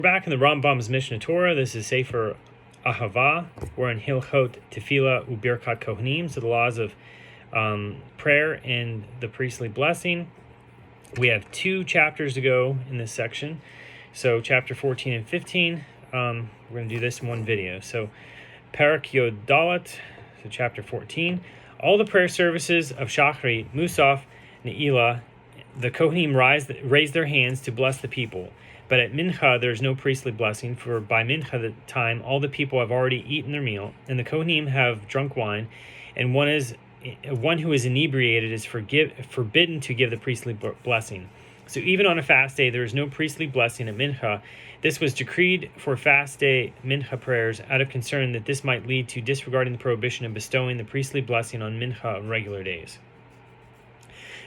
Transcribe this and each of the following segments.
We're back in the Rambam's Mishneh Torah. This is Sefer Ahavah. We're in Hilchot, Tefillah, uBirkat Kohanim, so the laws of prayer and the priestly blessing. We have 2 chapters to go in this section. So chapter 14 and 15, we're going to do this in one video. So Parak Yodalat, so chapter 14. All the prayer services of Shachri, Musaf, Ne'ilah, the Kohanim raise their hands to bless the people. But at Mincha, there is no priestly blessing, for by Mincha the time all the people have already eaten their meal, and the Kohanim have drunk wine, and one who is inebriated is forbidden to give the priestly blessing. So even on a fast day, there is no priestly blessing at Mincha. This was decreed for fast day Mincha prayers out of concern that this might lead to disregarding the prohibition of bestowing the priestly blessing on Mincha of regular days.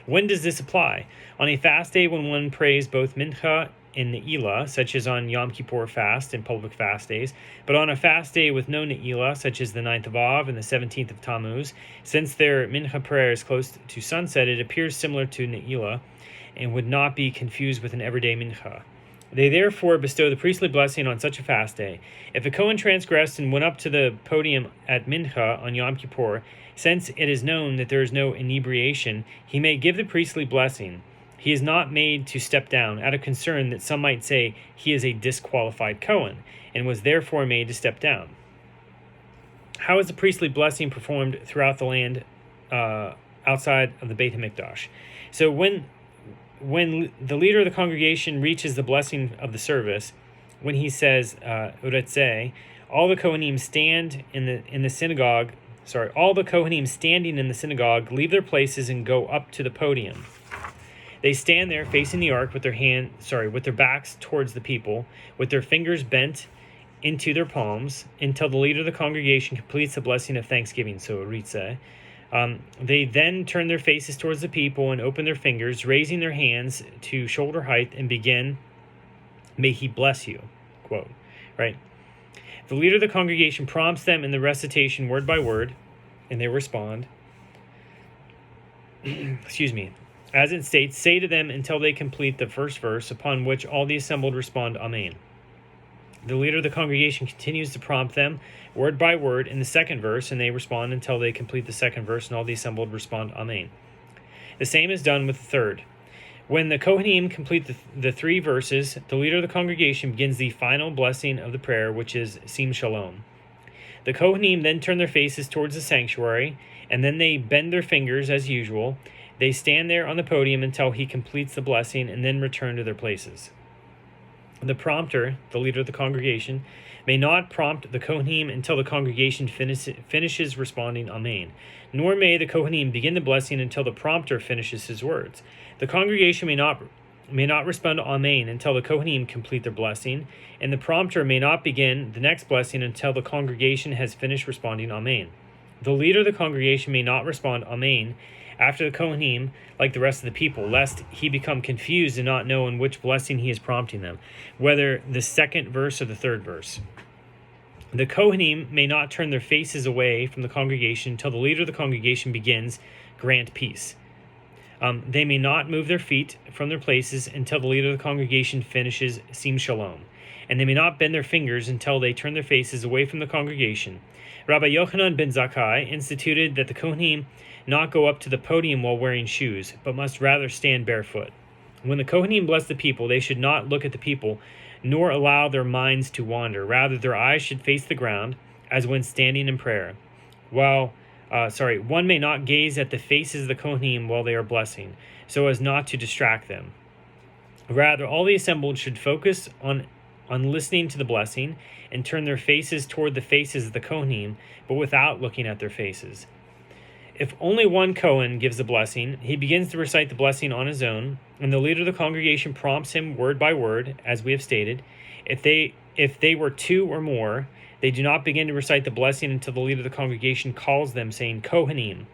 When does this apply? On a fast day when one prays both Mincha and Ne'ilah, such as on Yom Kippur fast and public fast days, but on a fast day with no Ne'ilah, such as the 9th of Av and the 17th of Tammuz, since their Mincha prayer is close to sunset, it appears similar to Ne'ilah and would not be confused with an everyday Mincha. They therefore bestow the priestly blessing on such a fast day. If a Kohen transgressed and went up to the podium at Mincha on Yom Kippur, since it is known that there is no inebriation, he may give the priestly blessing. He is not made to step down, out of concern that some might say he is a disqualified Kohen, and was therefore made to step down. How is the priestly blessing performed throughout the land outside of the Beit HaMikdash? So when the leader of the congregation reaches the blessing of the service, when he says, Uretzeh, all the Kohanim standing in the synagogue leave their places and go up to the podium. They stand there facing the ark with their backs towards the people, with their fingers bent into their palms, until the leader of the congregation completes the blessing of thanksgiving. So Ritzeh. They then turn their faces towards the people and open their fingers, raising their hands to shoulder height, and begin, "May he bless you," quote, right? The leader of the congregation prompts them in the recitation word by word, and they respond. Excuse me. As it states, say to them until they complete the first verse, upon which all the assembled respond, Amen. The leader of the congregation continues to prompt them word by word in the second verse, and they respond until they complete the second verse, and all the assembled respond, Amen. The same is done with the third. When the Kohanim complete the 3 verses, the leader of the congregation begins the final blessing of the prayer, which is Sim Shalom. The Kohanim then turn their faces towards the sanctuary, and then they bend their fingers as usual. They stand there on the podium until he completes the blessing, and then return to their places. The prompter, the leader of the congregation, may not prompt the Kohanim until the congregation finishes responding Amen, nor may the Kohanim begin the blessing until the prompter finishes his words. The congregation may not respond Amen until the Kohanim complete their blessing, and the prompter may not begin the next blessing until the congregation has finished responding Amen. The leader of the congregation may not respond Amen after the Kohanim, like the rest of the people, lest he become confused and not know in which blessing he is prompting them, whether the second verse or the third verse. The Kohanim may not turn their faces away from the congregation until the leader of the congregation begins, grant peace. They may not move their feet from their places until the leader of the congregation finishes Sim Shalom, and they may not bend their fingers until they turn their faces away from the congregation. Rabbi Yochanan ben Zakkai instituted that the Kohanim not go up to the podium while wearing shoes, but must rather stand barefoot. When the Kohanim bless the people, they should not look at the people, nor allow their minds to wander. Rather, their eyes should face the ground, as when standing in prayer. One may not gaze at the faces of the Kohanim while they are blessing, so as not to distract them. Rather, all the assembled should focus on listening to the blessing, and turn their faces toward the faces of the Kohanim, but without looking at their faces. If only one Kohen gives the blessing, he begins to recite the blessing on his own, and the leader of the congregation prompts him word by word, as we have stated. If they were 2 or more, they do not begin to recite the blessing until the leader of the congregation calls them, saying, Kohanim,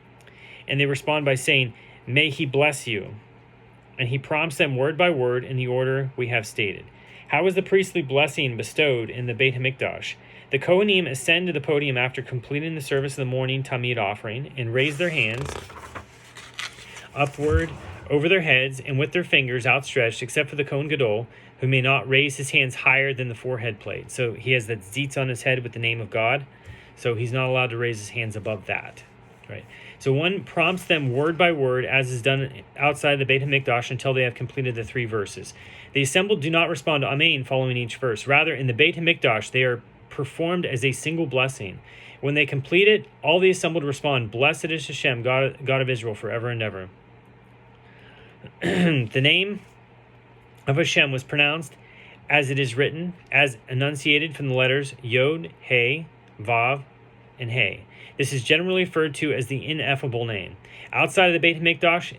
and they respond by saying, May he bless you, and he prompts them word by word in the order we have stated. How is the priestly blessing bestowed in the Beit HaMikdash? The Kohanim ascend to the podium after completing the service of the morning Tamid offering and raise their hands upward over their heads and with their fingers outstretched, except for the Kohen Gadol, who may not raise his hands higher than the forehead plate. So he has that tzitz on his head with the name of God. So he's not allowed to raise his hands above that, right? So one prompts them word by word, as is done outside the Beit HaMikdash, until they have completed the 3 verses. The assembled do not respond to Amen following each verse. Rather, in the Beit HaMikdash, they are performed as a single blessing. When they complete it, all the assembled respond, "Blessed is Hashem, God of Israel, forever and ever." The name of Hashem was pronounced as it is written, as enunciated from the letters Yod, He, Vav, and He. This is generally referred to as the ineffable name. Outside of the Beit HaMikdash,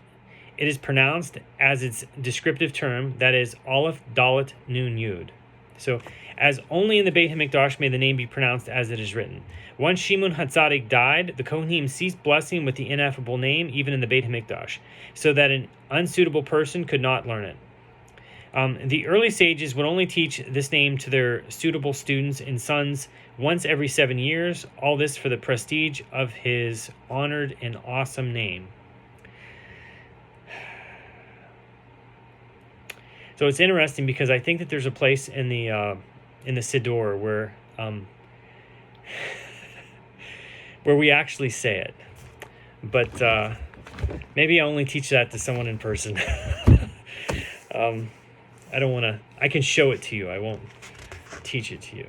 it is pronounced as its descriptive term, that is Aleph, Dalet, Nun, Yud. So, as only in the Beit HaMikdash may the name be pronounced as it is written. Once Shimon HaTzadik died, the Kohanim ceased blessing with the ineffable name, even in the Beit HaMikdash, so that an unsuitable person could not learn it. The early sages would only teach this name to their suitable students and sons once every 7 years, all this for the prestige of his honored and awesome name. So it's interesting because I think that there's a place in the Siddur where where we actually say it, but maybe I only teach that to someone in person. I don't want to. I can show it to you. I won't teach it to you.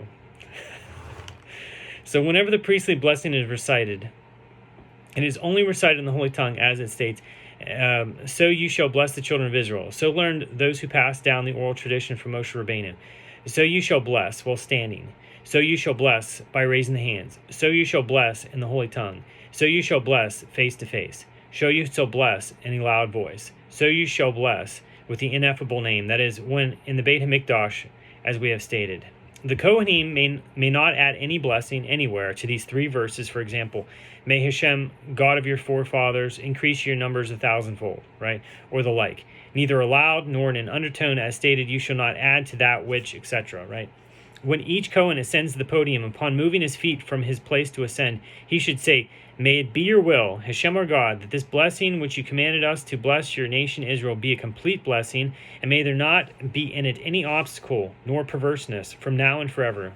So whenever the priestly blessing is recited, it is only recited in the Holy Tongue, as it states, "So you shall bless the children of Israel." So learned those who passed down the oral tradition from Moshe Rabbeinu. So you shall bless while standing. So you shall bless by raising the hands. So you shall bless in the Holy Tongue. So you shall bless face to face. So you shall bless in a loud voice. So you shall bless with the ineffable name, that is, when in the Beit HaMikdash, as we have stated. The Kohanim may not add any blessing anywhere to these 3 verses. For example, "May Hashem, God of your forefathers, increase your numbers 1,000-fold," right? Or the like. Neither aloud nor in an undertone, as stated, "You shall not add to that which," etc., right? When each Kohen ascends to the podium, upon moving his feet from his place to ascend, he should say, "May it be your will, Hashem our God, that this blessing which you commanded us to bless your nation Israel be a complete blessing, and may there not be in it any obstacle nor perverseness from now and forever."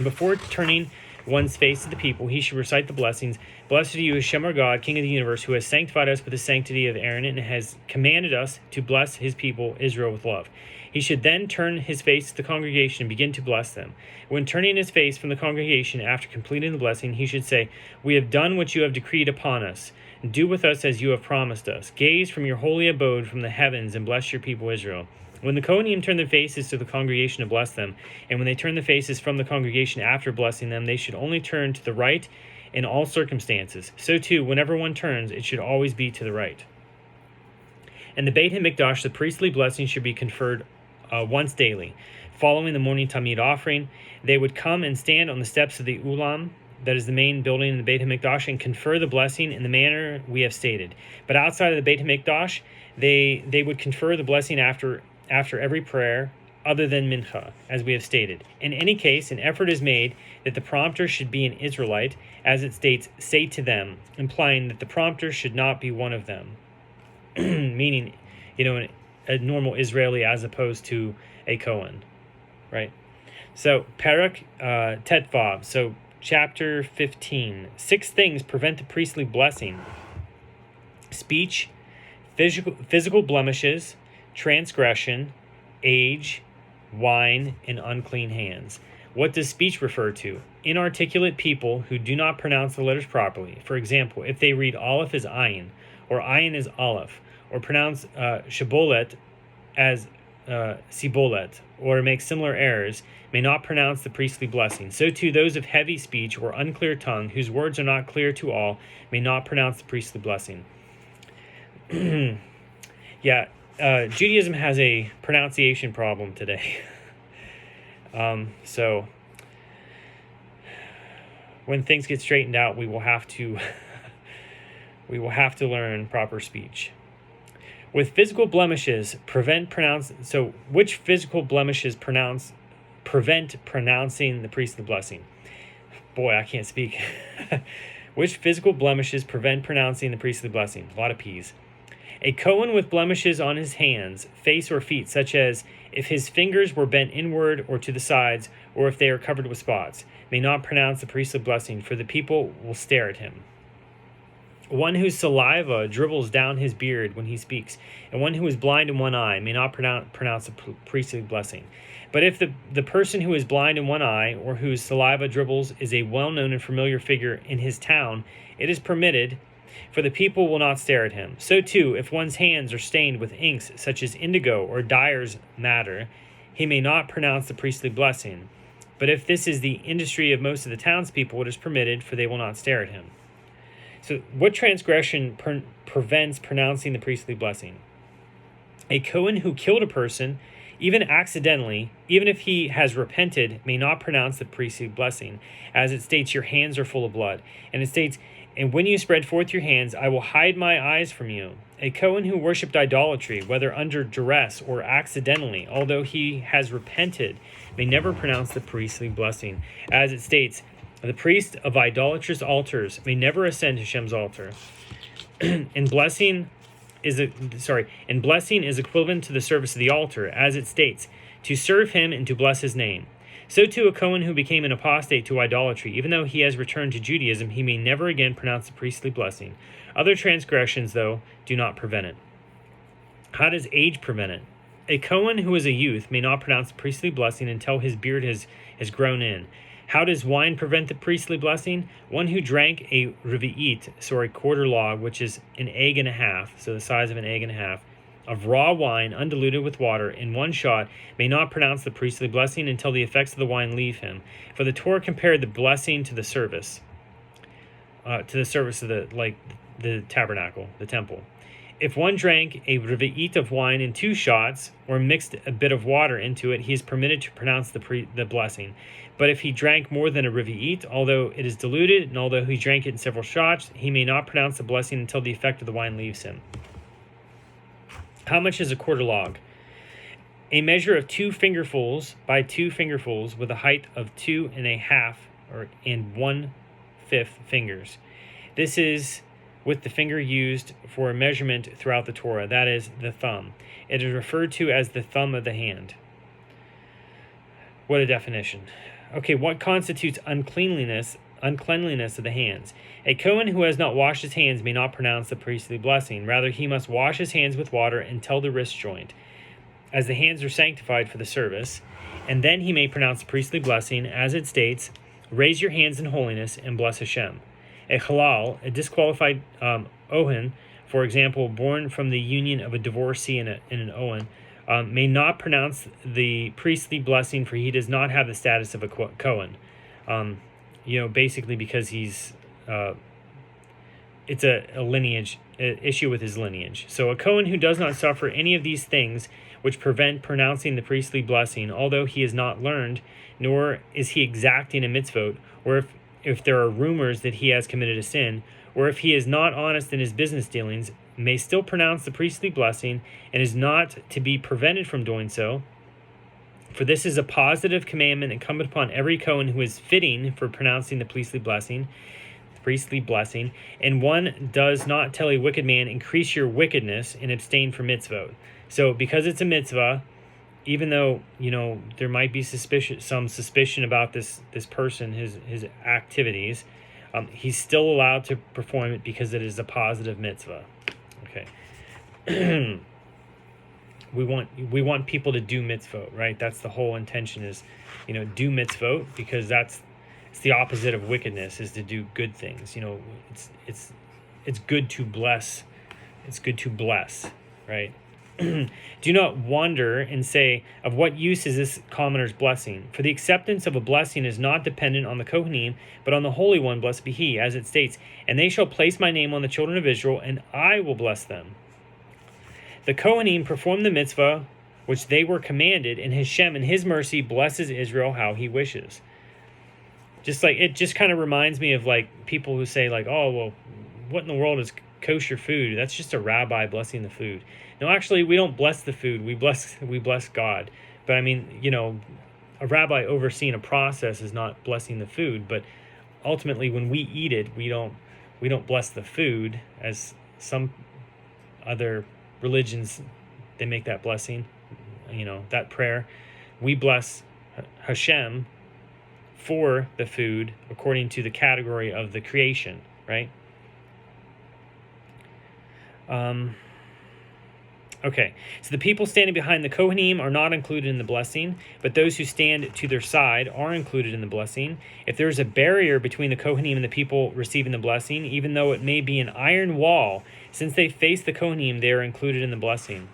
Before turning one's face to the people, he should recite the blessings. "Blessed are you, Hashem our God, King of the universe, who has sanctified us with the sanctity of Aaron and has commanded us to bless his people Israel with love." He should then turn his face to the congregation and begin to bless them. When turning his face from the congregation after completing the blessing, he should say, "We have done what you have decreed upon us. Do with us as you have promised us. Gaze from your holy abode from the heavens and bless your people Israel." When the Kohanim turn their faces to the congregation to bless them, and when they turn their faces from the congregation after blessing them, they should only turn to the right in all circumstances. So too, whenever one turns, it should always be to the right. In the Beit HaMikdash, the priestly blessing should be conferred once daily. Following the morning Tamid offering, they would come and stand on the steps of the Ulam, that is the main building in the Beit HaMikdash, and confer the blessing in the manner we have stated. But outside of the Beit HaMikdash, they would confer the blessing after every prayer, other than Mincha, as we have stated. In any case, an effort is made that the prompter should be an Israelite, as it states, "Say to them," implying that the prompter should not be one of them. Meaning, a normal Israeli as opposed to a Kohen, right? So, Parak Tetvav, so chapter 15. 6 things prevent the priestly blessing: speech, physical blemishes, transgression, age, wine, and unclean hands. What does speech refer to? Inarticulate people who do not pronounce the letters properly. For example, if they read Aleph as Ayin, or Ayin as Aleph, or pronounce Shibolet as Sibolet, or make similar errors, may not pronounce the priestly blessing. So too, those of heavy speech or unclear tongue, whose words are not clear to all, may not pronounce the priestly blessing. Judaism has a pronunciation problem today. So when things get straightened out, we will have to learn proper speech. With physical blemishes, which physical blemishes prevent pronouncing the priestly blessing? Boy, I can't speak. Which physical blemishes prevent pronouncing the priestly blessing? A lot of P's. A Kohen with blemishes on his hands, face, or feet, such as if his fingers were bent inward or to the sides, or if they are covered with spots, may not pronounce the priestly blessing, for the people will stare at him. One whose saliva dribbles down his beard when he speaks, and one who is blind in one eye may not pronounce the priestly blessing. But if the person who is blind in one eye, or whose saliva dribbles, is a well-known and familiar figure in his town, it is permitted, for the people will not stare at him. So too, if one's hands are stained with inks such as indigo or dyer's matter, he may not pronounce the priestly blessing. But if this is the industry of most of the townspeople, it is permitted, for they will not stare at him. So what transgression prevents pronouncing the priestly blessing? A Kohen who killed a person, even accidentally, even if he has repented, may not pronounce the priestly blessing, as it states, your hands are full of blood. And it states, and when you spread forth your hands, I will hide my eyes from you. A Kohen who worshipped idolatry, whether under duress or accidentally, although he has repented, may never pronounce the priestly blessing, as it states, the priest of idolatrous altars may never ascend to Hashem's altar. And blessing is equivalent to the service of the altar, as it states, to serve him and to bless his name. So too a Kohen who became an apostate to idolatry, even though he has returned to Judaism, he may never again pronounce the priestly blessing. Other transgressions, though, do not prevent it. How does age prevent it? A Kohen who is a youth may not pronounce the priestly blessing until his beard has grown in. How does wine prevent the priestly blessing? One who drank a quarter log, which is an egg and a half, so the size of an egg and a half, of raw wine undiluted with water in one shot may not pronounce the priestly blessing until the effects of the wine leave him. For the Torah compared the blessing to the service of the tabernacle, the temple. If one drank a rev'it of wine in 2 shots, or mixed a bit of water into it, he is permitted to pronounce the blessing. But if he drank more than a rev'it, although it is diluted, and although he drank it in several shots, he may not pronounce the blessing until the effect of the wine leaves him. How much is a quarter log? A measure of 2 fingerfuls by 2 fingerfuls, with a height of 2.5 and 1/5 fingers. This is with the finger used for a measurement throughout the Torah, that is, the thumb. It is referred to as the thumb of the hand. What a definition. Okay, what constitutes uncleanliness of the hands? A Kohen who has not washed his hands may not pronounce the priestly blessing. Rather, he must wash his hands with water until the wrist joint, as the hands are sanctified for the service, and then he may pronounce the priestly blessing, as it states, raise your hands in holiness and bless Hashem. A halal, a disqualified Ohen, for example, born from the union of a divorcee and an Ohen, may not pronounce the priestly blessing, for he does not have the status of a Kohen. Basically because he's, it's a lineage issue with his lineage. So a Kohen who does not suffer any of these things which prevent pronouncing the priestly blessing, although he has not learned, nor is he exacting a mitzvot, or if there are rumors that he has committed a sin, or if he is not honest in his business dealings, may still pronounce the priestly blessing, and is not to be prevented from doing so. For this is a positive commandment incumbent upon every Kohen who is fitting for pronouncing the priestly blessing, and one does not tell a wicked man, increase your wickedness and abstain from mitzvot. So because it's a mitzvah, even though, there might be some suspicion about this person, his activities, he's still allowed to perform it because it is a positive mitzvah. Okay. We want people to do mitzvot, right? That's the whole intention is, do mitzvot, because it's the opposite of wickedness, is to do good things. It's good to bless. It's good to bless, right? Do not wonder and say, of what use is this commoner's blessing? For the acceptance of a blessing is not dependent on the Kohanim, but on the Holy One, blessed be he, as it states, and they shall place my name on the children of Israel, and I will bless them. The Kohanim perform the mitzvah which they were commanded, and Hashem in his mercy blesses Israel how he wishes. It just kind of reminds me of people who say oh, well, what in the world is kosher food? That's just a rabbi blessing the food. No, actually, we don't bless the food. We bless God. But I mean, a rabbi overseeing a process is not blessing the food. But ultimately, when we eat it, we don't bless the food, as some other religions, they make that blessing. that prayer. We bless Hashem for the food according to the category of the creation, right? Okay, so the people standing behind the Kohanim are not included in the blessing, but those who stand to their side are included in the blessing. If there is a barrier between the Kohanim and the people receiving the blessing, even though it may be an iron wall, since they face the Kohanim, they are included in the blessing.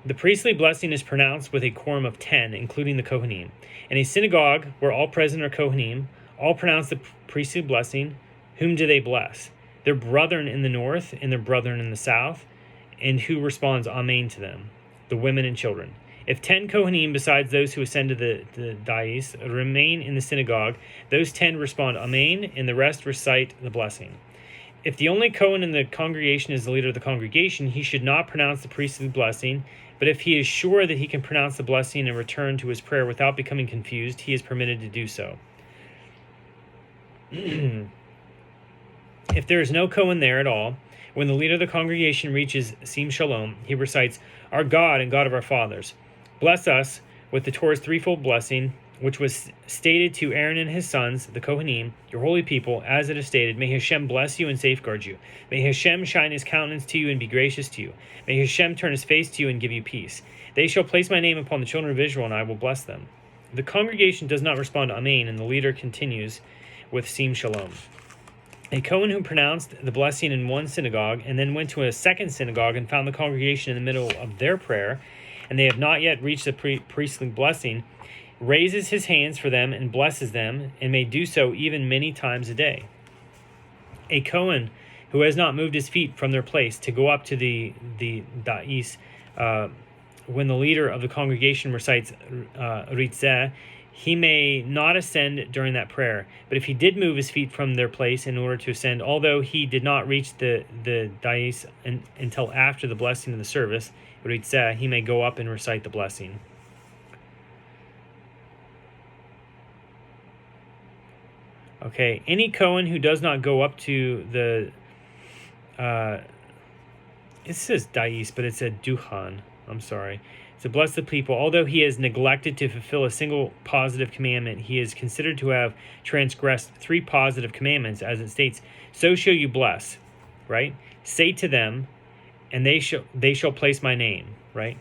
The priestly blessing is pronounced with a quorum of 10, including the Kohanim. In a synagogue where all present are Kohanim, all pronounce the priestly blessing. Whom do they bless? Their brethren in the north and their brethren in the south. And who responds Amen to them? The women and children. If 10 Kohanim, besides those who ascend to the dais, remain in the synagogue, those 10 respond Amen, and the rest recite the blessing. If the only Kohen in the congregation is the leader of the congregation, he should not pronounce the priestly blessing, but if he is sure that he can pronounce the blessing and return to his prayer without becoming confused, he is permitted to do so. If there is no Kohen there at all, when the leader of the congregation reaches Sim Shalom, he recites, Our God and God of our fathers, bless us with the Torah's threefold blessing, which was stated to Aaron and his sons, the Kohanim, your holy people, as it is stated, May Hashem bless you and safeguard you. May Hashem shine his countenance to you and be gracious to you. May Hashem turn his face to you and give you peace. They shall place my name upon the children of Israel, and I will bless them. The congregation does not respond Amen, and the leader continues with Sim Shalom. A Kohen who pronounced the blessing in one synagogue and then went to a second synagogue and found the congregation in the middle of their prayer, and they have not yet reached the priestly blessing, raises his hands for them and blesses them, and may do so even many times a day. A Kohen who has not moved his feet from their place to go up to the dais, when the leader of the congregation recites Ritzeh, he may not ascend during that prayer. But if he did move his feet from their place in order to ascend, although he did not reach the dais until after the blessing of the service, Ritzeh, he may go up and recite the blessing. Okay, any Kohen who does not go up to the, it says dais, but it's a duhan. I'm sorry. To bless the people, although he has neglected to fulfill a single positive commandment, he is considered to have transgressed 3 positive commandments, as it states, so shall you bless, right? Say to them, and they shall place my name, right?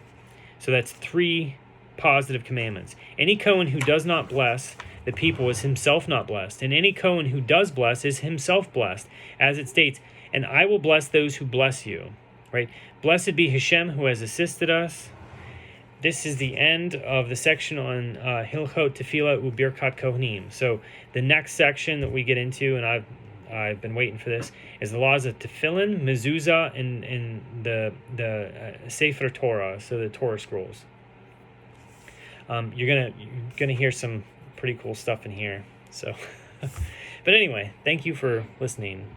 So that's 3 positive commandments. Any Kohen who does not bless the people is himself not blessed, and any Kohen who does bless is himself blessed, as it states, and I will bless those who bless you, right? Blessed be Hashem who has assisted us. This is the end of the section on Hilchot, Tefillah, uBirkat Kohanim. So the next section that we get into, and I've been waiting for this, is the laws of Tefillin, Mezuzah, and the Sefer Torah, so the Torah scrolls. You're gonna hear some pretty cool stuff in here. So, but anyway, thank you for listening.